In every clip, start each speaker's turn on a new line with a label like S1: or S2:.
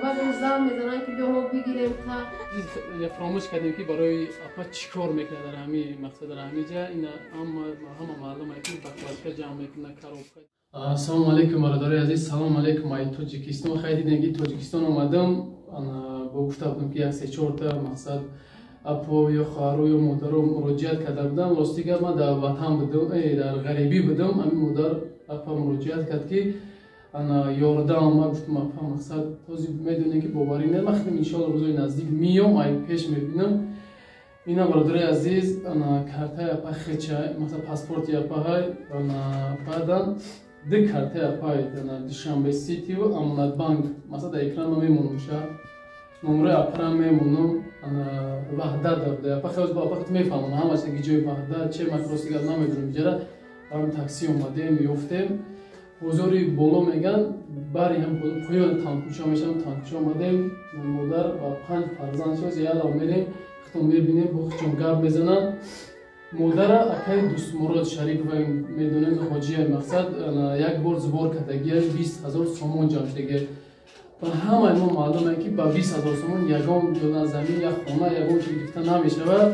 S1: بعد اون زن میزنن که بیا ما بگیریم تا
S2: یا فراموش کردیم که برای اپا چیکار میکنه در همین مقصد در همین جا این هم معلومه که بخواد جمع میکنه کاروبار. السلام علیکم برادر عزیز، سلام علیکم. ای تاجیکستان خیلی دیگه تاجیکستان اومدم. با گفته بودم که یک سه چهار تا مقصد اپا یا خواهر یا مادر رو مراجعت کرده بودم. راستی که من در وطن بودم، در غریبی بودم. همین مادر اپا مراجعت کرد که انا یاردم. ما گفتم اپا مقصد تازه میدونی که باوری نمیشه. من خیلی ان شاء الله روزای نزدیک میام ای پیش میبینم. اینا برادر عزیز انا کارت اپا خچه مثلا پاسپورت اپا های انا بعدن دو کارت اپا انا دوشنبه سیتی و امانت بانک مثلا در اکران میمونم شهر نمره اپرام میمونم وحدت داده اپا خیلی با اپا خیلی میفهمم همش دیگه جای وحدت چه مکروسی که نمیدونم جرا برام تاکسی اومده میافتیم حضوری بالا میگن باری هم پایان تانکوشا میشم تانکوشا اومدیم مادر با 5 فرزند شد یالا میریم خودم میبینیم با چون گپ میزنن مادر اکای دوست مراد شریک و میدونن حاجی مقصد یک بار زبار کتگی 20000 سومون جاش دیگه و همه ما معلومه که با 20000 سومون یگان دونه زمین یا خونه یگان چیزی گرفته نمیشه و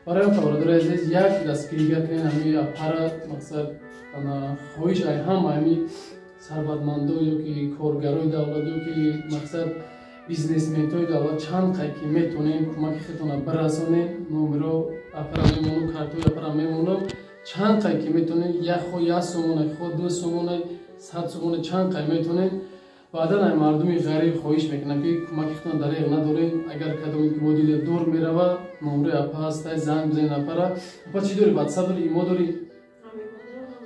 S2: برای برادر عزیز یک دستگیری کنین همین اپرا مقصد خواهش ای همه ثروتمندا یا که کارگرای دولت یا که مقصد بیزنسمن‌های دولت چند قیکی میتونین کمک خودتون برسونین نمره اپرا میمونو کارتوی اپرا میمونو چند قیکی میتونین یک خو یک سومون خود 2 سومون 100 سومون چند قیکی میتونین بعدا این مردمی غریب خواهش میکنن که کمک خودتون دریغ ندارین اگر کدومی که مدل دور میروه نمره اپا هست زنگ بزنین اپرا اپا چی داری واتساپ داری ایمو داری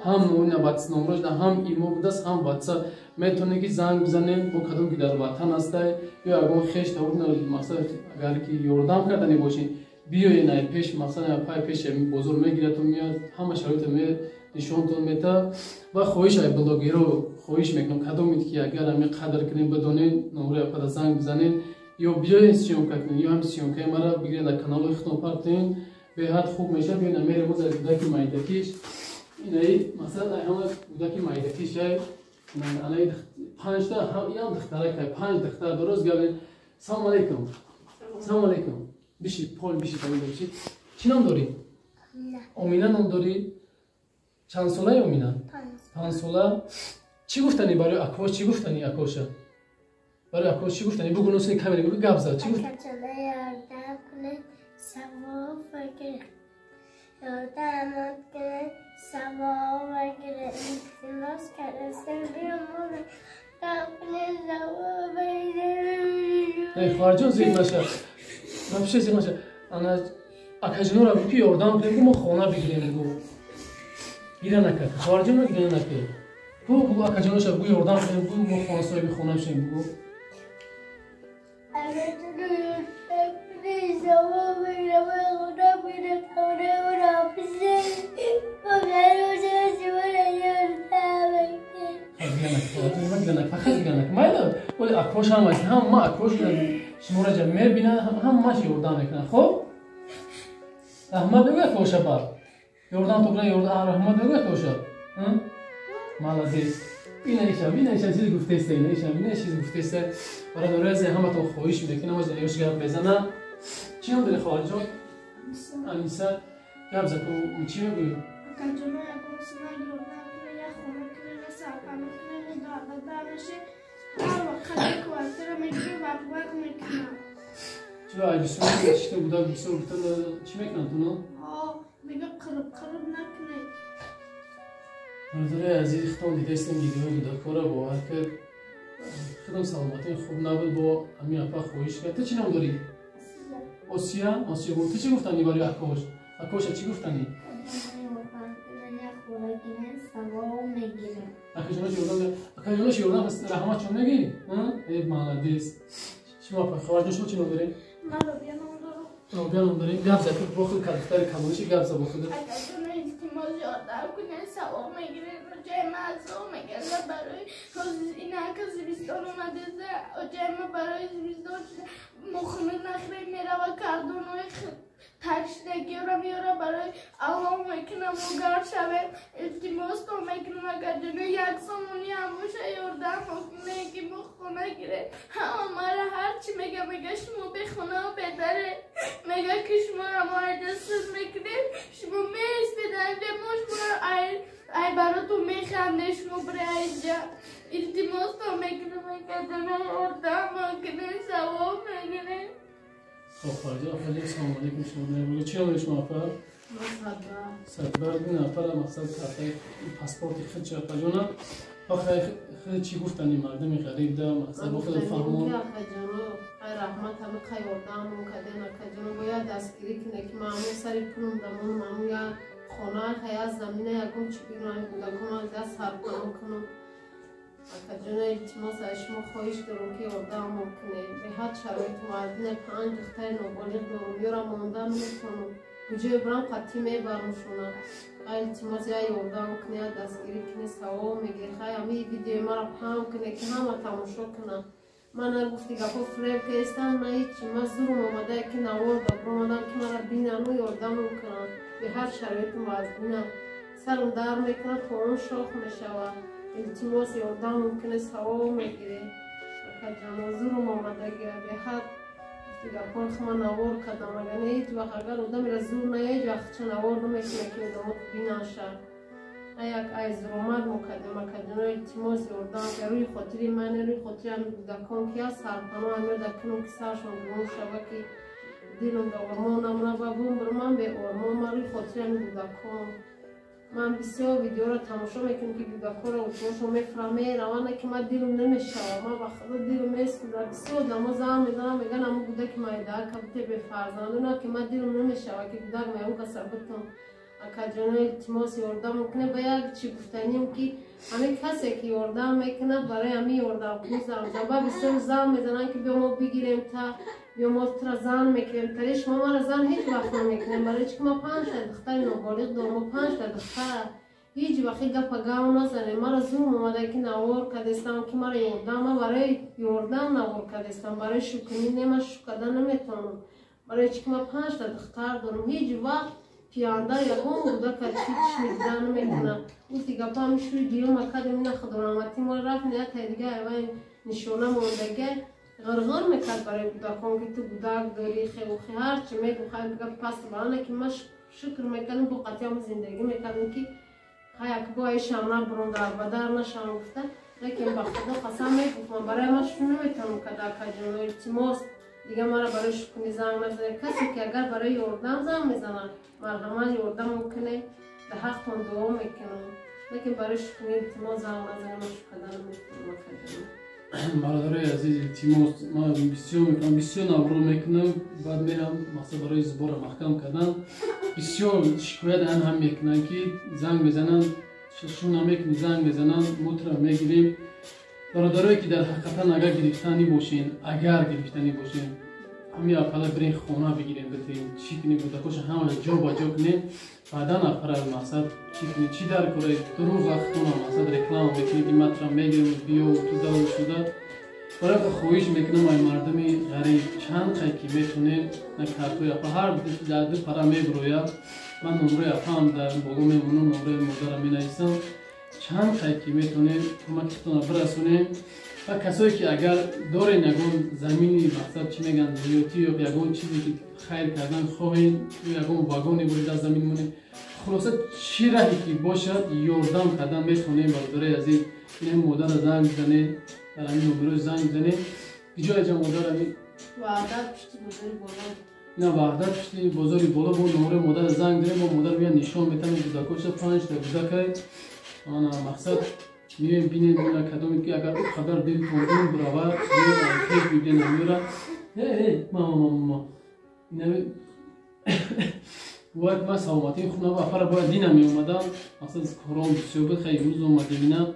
S2: هم نوعی واتس نمرش ده هم ایمو بودست هم واتساپ میتونه که زنگ بزنین با کدوم که در وطن هسته یا اگر خیش دارین مثلا اگر که یوردام کردنی باشین بیاین ای پیش مثلا پای پیش بزرگ میگیرتون میاد همه شرایط می نشونتون میده و خواهش ای بلاگرو خواهش میکنم کدومی که اگر می قدر کنین بدونین نمره اپا زنگ بزنین یا بیاین سیون کنین یا هم سیون که مرا بگیرین در کانال خودتون پارتین به حد خوب میشه بیاین میره موز از دکی مایدکیش اینایی مثلا همه بودکی مایدکیش های الان 5 تا یا دختره که 5 دختر درست گفتن سلام علیکم سلام علیکم بیشی پول بیشی تمام بیشی چی نام داری؟ امینا نام داری؟ چند ساله امینا؟ 5 ساله چی گفتنی برای اکواش چی گفتنی اکواشا؟ برای اکواش چی گفتنی بگو نوسنی کاملی بگو گپ زد چی گفت؟
S3: یادم که سوا وگره اختلاس کرده سریمونه قبل سوا وگره
S2: ای خارجان زیر نشه نمیشه زیر نشه انا اکاجنو را بگی یاردام کنیم ما خونه بگیریم بگو گیره نکرد خارجان رو گیره نکرد بگو اکاجنو شو بگو یاردام کنیم بگو ما خونه صاحب خونه بشیم بگو ولی اکروش هم هست هم ما اکروش شما را جمع میبینن هم ماش یوردان میکنن خب احمد بگو اکروشه بر یوردان تو کنه یوردان احمد بگو اکروشه مالدیس این ایشان چیزی گفته است این چیزی گفته است برای دورز همه تو خواهش میده که نماز نیوش گرم بزنه چی هم داری خواهر جان؟ انیسا گرم زکو چی میگوی؟
S3: اکاجنو یکم سنا یوردان کنه یا خونه کنه سرپنه کنه دارده دارشه خیلی کوارتر میگیره وقت میکنم.
S2: چرا ایشون چی تو بوده بیشتر چی میکنن تو نه؟
S3: میگه قرب نکنه.
S2: برادر عزیز خودم دیده استم ویدیو بوده کارا با هر خودم سلامتی خوب نبود با همین اپا خواهش کرد. تو چی نام داری؟ آسیا بود. تو چی گفتنی برای اکوش چی گفتنی؟ اکاجنوش یوردان هست رحمت چون نگی؟ ای مالدیس شما پا خواهر شما چی نام داری؟
S3: من روبیا نام دارم.
S2: روبیا نام داری؟ گپ زد با خود کارکتر کمونشی گپ زد با خود.
S3: اکاجنو التماس یادم کنه سوا میگیره جای مزه میگیره برای اینا که زمستان اومده جای ما برای زمستان مخمر نخری میره و کاردونوی ترشیدگی رو میاره برای علام میکنم و گار شوه التماس تو میکنم اگر جنو یک سامونی هم باشه یاردم میکنه که با خونه گیره مرا هرچی میگه شما به خونه و بدره میگه که شما را مهاجرت میکنید شما میست بدن شما ای برا تو میخنده شما برای اینجا التماس تو میکنم اگر جنو یاردم میکنه ثواب میگیره.
S2: خب خارجه افراد سلام علیکم شما نمیگه چی آمده شما افراد؟ صدبر بین افراد مقصد کارتای پاسپورت خود چه افرادونه آخه خیلی چی گفتن این مردم غریب ده مقصد با خود فهمون
S1: خیر رحمت همه خیاردم مکده نکجانو باید دستگیری کنه که معمول سری پولم دمون معمول یا خانه خیلی زمینه یکم چی بیرون بودکم از دست سرپنام کنم اکجانو التماس شما خواهش دارم که یاردم ممکنه به هر شرایط معدن 5 دختر نابالغ دارم یارم ماندن میکنم کجای برام قطعی میبرمشونه التماس یا یاردم کنه دستگیری کنه ثواب میگیره خیلی همه ویدیو مرا پهم کنه که همه تماشا کنم من گفتی گفت فریب که استم نه هیچی من زورم آمده که نوارد آمدم که مرا بینن و یاردم میکنم به هر شرایط معدنم سرم در میکنم تا اون شاخ میشوه التماس یاردم ممکنه ثواب میگیره اکجانو زورم آمده گیره به هر دیگه خون خما نوار کردم اگر نه هیچ وقت اگر آدم را زور نه هیچ وقت چه نوار نمیکنه که آدم بینن شد یک ای زرامت مقدم اکجانو التماس یاردم که روی خاطری من روی خاطری هم دکان که از سرپناه همه دکنم که سرشان برون شده که دیلم دا ورمانم را ببون برمان به ورمان من روی خاطری هم دکان من بسیار ویدیو را تماشا میکنم که دکان را اتماشا میفرمه روانه که من دیلم نمیشه من بخدا دیلم میسکن را بسیار دما زن میدنم میگن همون بوده که من ایده کبته به فرزنده نه که من دیلم نمیشه که بوده که من کسر بتم اکجانو التماس یاردم میکنه با یک چی گفتنیم که همه کسی که یاردم میکنه برای همه یاردم کنیزم جنبه بسیار زن میزنن که بیا ما بگیریم تا بیا ما تر زن میکنیم تریش ما مرا زن هیچ وقت نمیکنیم برای چی که ما 5 تا دختر نابالغ دارم و 5 تا دختر هیچ وقت گپ گاو نزنیم مرا زوم اومده که نوار کردستم که مرا یاردم برای یاردم نوار کردستم برای شکنی نیم شکدن نمیتونم برای چی که ما 5 تا دختر دارم هیچ وقت پیانده یکم بوده که چیش میدن میکنم گفتی گپا میشوی دیو مکدم اینا خدماتی ما رفت نه تا دیگه ایوان نشونه موندگه غرغر میکرد برای بودکان که تو بودک داری خیلی هر چی میگو خیلی بگم پس برانه که من شکر میکنم با قطعام زندگی میکنم که خیلی با ایشم را برون در بدر نشم گفته لیکن با خدا قسم میگفتم برای من شو نمیتونم که در کجانو التماس دیگه مرا برای شکنی زنگ نزنه کسی که اگر برای یاردم زنگ میزنه مرحمت یاردم ممکنه به حقتون دعا میکنم لیکن برای شکنی التماس زنگ نزنه من شکدن میکنم
S2: برادرای عزیز التماس ما بسیار میکنم بسیار نورو میکنم بعد میرم مقصد برای زبار محکم کردن بسیار شکایت هم میکنن که زنگ میزنن شون هم میکنی زنگ میزنن موتر میگیریم برادرایی که در حقیقتا اگر گرفتنی باشین همین اول برین خونه بگیرین بتین چی کنی بودکوش همه جا با جا کنین بعدا افراد مقصد چی کنی چی در کره دروغ اختونه مقصد رکلام بکنی که مطرح میگیرم بیو تو دل شده برای که خواهش میکنم ای مردمی غریب چند خیلی میتونین نکرتوی اپا هر دو پرا میبرویم من نمره اپا هم در بگو میمونم نمره مدرم می نویسم چند خیلی میتونین کمکتون برسونین و کسایی که اگر دارین یکون زمینی مقصد چی میگن ریوتی یا یکون چیزی که خیر کردن خواهین یکون واگونی برید از زمین مونی خلاصه چی راهی که باشد یاردم کردن میتونین برادرای عزیز این مادر زنگ بزنین در همین نمره زنگ بزنین کجای جا مادر همین
S1: وعدت پشتی بزاری بالا
S2: نه وعدت پشتی بزاری بالا با نمره مادر زنگ بزنین با مادر بیان نشان میتن بودکوش 5 تا بودک آنا مقصد میریم بینیم کدومی که اگر خبر دل توندون براور میریم که بیدین نمیره ماما اینه باید ما سلامتی خونه با افراد باید دینم می اومدم مقصد کارام بسیار بود خیلی روز اومده بینم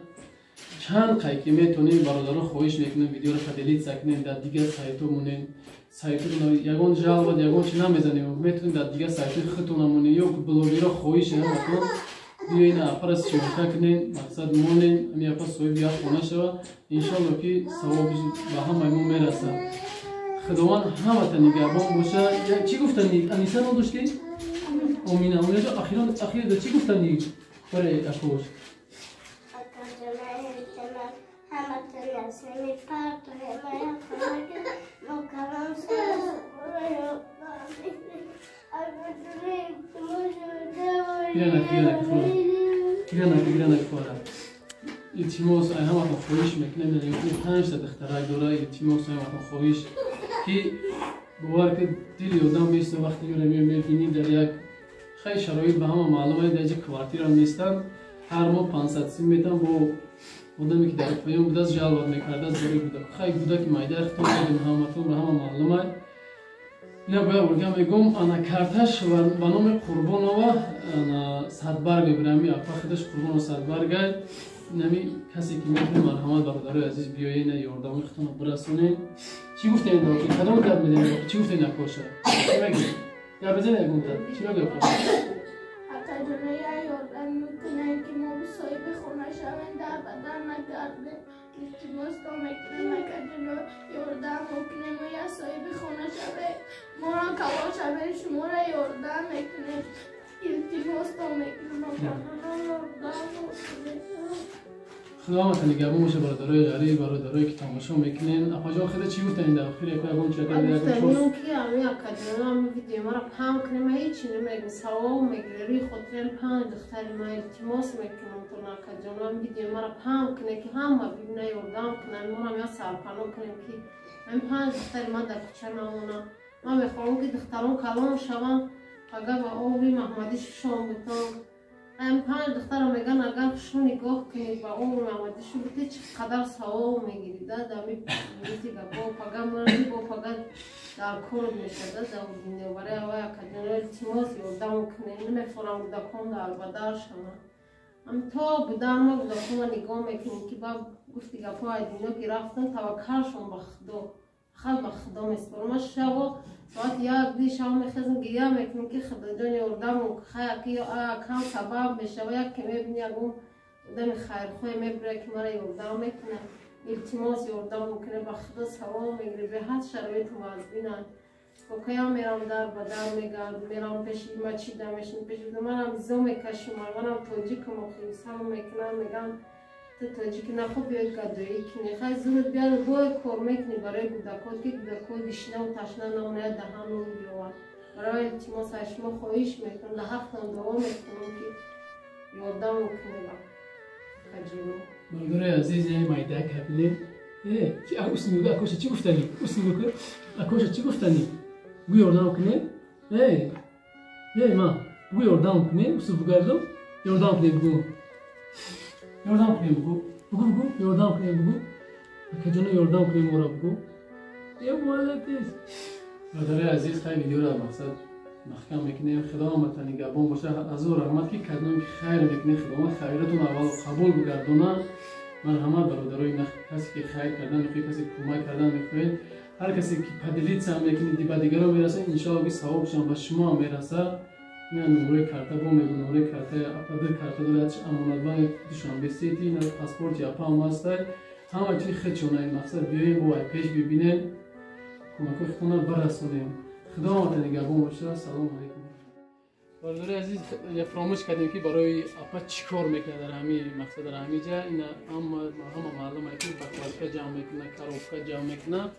S2: چند خیلی میتونیم برادران خواهش میکنیم ویدیو رو پدلیت سکنیم در دیگه سایتو مونیم سایتو یکون جال بود یکون چی نمیزنیم میتونیم در دیگه سایتو خطونمونیم یا بلوگی رو خواهش نمیکنم بیاین اپرس چیکار کنین مقصد مونین می اپرس سوی بیا خونه شوا انشالله که ثوابش به همه ما میرسه خداوند همه تا نگهبان باشه چی گفتن انیسه نداشتی امین امین جا اخیرا در چی گفتنی برای اکوش گیرنک فورا التماس هم وقت خویش میکنه میگه 5 تا اختراع دوره التماس هم وقت خویش که باور که دل یادم میسته وقتی میبینی در یک خیلی شرایط به همه معلومه در یک کوارتیر هم نیستن هر ماه 500 سیم میتن با آدمی که در پیام بوده از جلوات میکرده از دوری بوده خیلی بوده که مایده اختم میدیم همتون به همه معلومه اینا باید ورگم میگم انا کارتش و به نام قربان و صدبرگ برمی اپا خودش قربان و صدبرگ نمی کسی که میتونه مرحمت برادرای عزیز بیایی نه یاردم اختم برسونه چی گفته این داخل کدام درد میدیم چی گفته نکاشه چی میگی یا بزن نگم چی میگی
S3: حتی جلوی یاردم میکنه که ما به صاحب خونه شویم در بدن نگرده التماس تا میکنه که جلو یاردم میکنه ما یا صاحب خونه شویم ما را کوا شویم شما را یاردم میکنه التماس تا میکنه ما یاردم میکنه
S2: خدا همتون نگهبان باشه برادرای غریب برادرایی که تماشا میکنین اپا جان خدا چی گفتین در آخر یک اون چه کرد یک
S1: گفتن که امی اکادمی هم ویدیو مرا پام کنیم هیچ نمیگم سوا میگیری خودتون پام دختری ما التماس میکنم تو اکادمی هم ویدیو مرا پام کنه که همه ببینه یاردم کنن ما هم یا سرپناه کنیم که من پام دختری ما در کوچه نمونم ما میخوام که دختران کلام شوم اگر با آبی محمدی شام بتم پنج دخترم میگن اگر شو نگاه کنید با عمر محمدی شو بودی چقدر ثواب میگیرید دمی بیتی با پگم مرد با پگم در کور میشه در دنیا برای اوای کدنر التماس یادم کنه نمیفرام دکون در بدر شما ام تا بدر ما دکون نگاه میکنیم که با گفتی گپا دنیا که رفتن توکلشون به خدا خیلی به خدا میسپارم شب ساعت یک دی شام میخزم گریه میکنم که خدا جان یاردم خیلی کم سبب میشه و یک که میبینی اگم آدم خیرخواه میبره که مرا یاردم میکنه التماس یاردم میکنه به خدا ثواب میگیره به هر شرایط مازبینن و که میرم در بدر میگرد میرم پیش ما چی دمشون پیش منم زو میکشم منم توجیکم و خیمسم میکنم میگم تاجیک نخو بیاید گدایی کنی خیلی زورت بیاد روی کار میکنی برای کودکات که کودکات دیشنه و تشنه نمونه دهان رو بیوان برای التماس شما خواهش میکنم ده هفتم دوام میکنم که یادم کنی با خجلو
S2: برادرای عزیز یه مایده کبینه اسمی بگو اکوشه چی گفتنی؟ اسمی بگو اکوشه چی گفتنی؟ بگو یاردم کنی؟ ما بگو یاردم کنی؟ اسم بگردم یاردم کنی بگو یاردم کنیم بگو یاردم کنیم بگو کجا یاردم کنیم مورا بگو یه مالتیست برادرای عزیز خیلی ویدیو را مقصد محکم میکنیم خدا همتون نگهبان باشه از او رحمت که کدنام که خیر میکنه خدا خیرتون اول قبول بگردونه مرحمت برادرای کسی که خیر کردن میخواد کسی کمک کردن میخواد هر کسی که پدلیت سم میکنه دی دیگران میرسه ان شاء الله ثوابشون به شما میرسه نه نمره کارت با میگم نمره کارت اپدر کارت دولتش امانتبان دوشان بسیتی نه پاسپورت یا پام واسطه همه چی خدشونه مقصد بیاین با پیش ببینین کمک خودتون برسونیم خدا همتون نگهبان باشه سلام علیکم برادرای عزیز فراموش کردیم که برای اپا چیکار میکنه در همین مقصد در همین جا اینا همه معلومه که بخواد جمع میکنه کاروبار جمع میکنه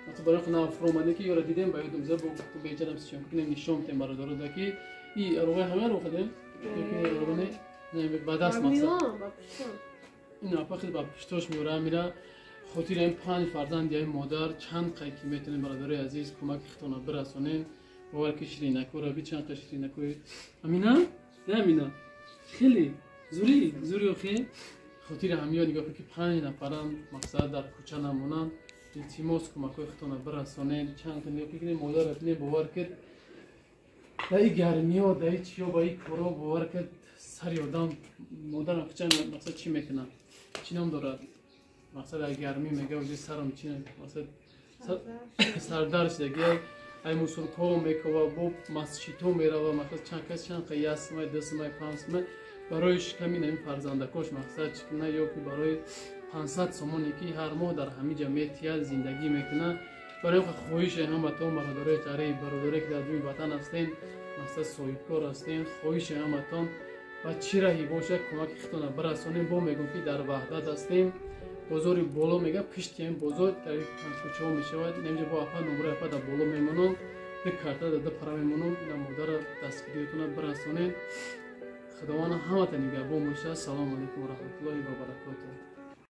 S2: مثلا برای خودم فراموده که یارو دیدم باید دوزه با تو بیچارم سیچون کنیم نشون تیم برادر دکی ای روی همه رو خدیم که روی نه بعد از مثلا این اپا خیلی با پشتوش میوره میره خاطر این 5 فرزند یا مادر چند قیکی میتونن برادرای عزیز کمک خودتون برسونین باور که شیرینکو را بی چند تا شیرینکوی امینا نه امینا خیلی زوری خیلی خاطر همیا نگاه که 5 نفرن مقصد در کوچه نمونن التماس کمکای خودتون برسونین چند تا نگاه کنین مادر اپنی باور که در این گرمی ها در این چیا با این کارا باور که سر آدم مادر کوچه مقصد چی میکنن چی نام دارد مقصد در گرمی میگه وجه سرم چی مقصد سردر شده ای مسلکو میکوه با مسجدو میروه مقصد چند قیاس مای دست مای 5 مای برایش کمی نمی فرزندکاش مقصد چکنه یا که برای 500 سومونی که هر ماه در همین جمعیت زندگی میکنه برای خواهش همتون برادرای غریب برادرایی که در روی وطن هستین مثلا صاحبکار هستین خواهش همتون و چی راهی باشه کمک خودتون برسونیم با میگم که در وحدت هستیم بازار بالا میگه پشت این بازار در کوچه ها میشود نمیشه با اپا نمره اپا در بالا میمونم ده کارتا ده پرا میمونم اینا مادر دستگیریتون برسونین خداوند همتون نگهبان باشه. سلام علیکم و رحمت الله و برکاته.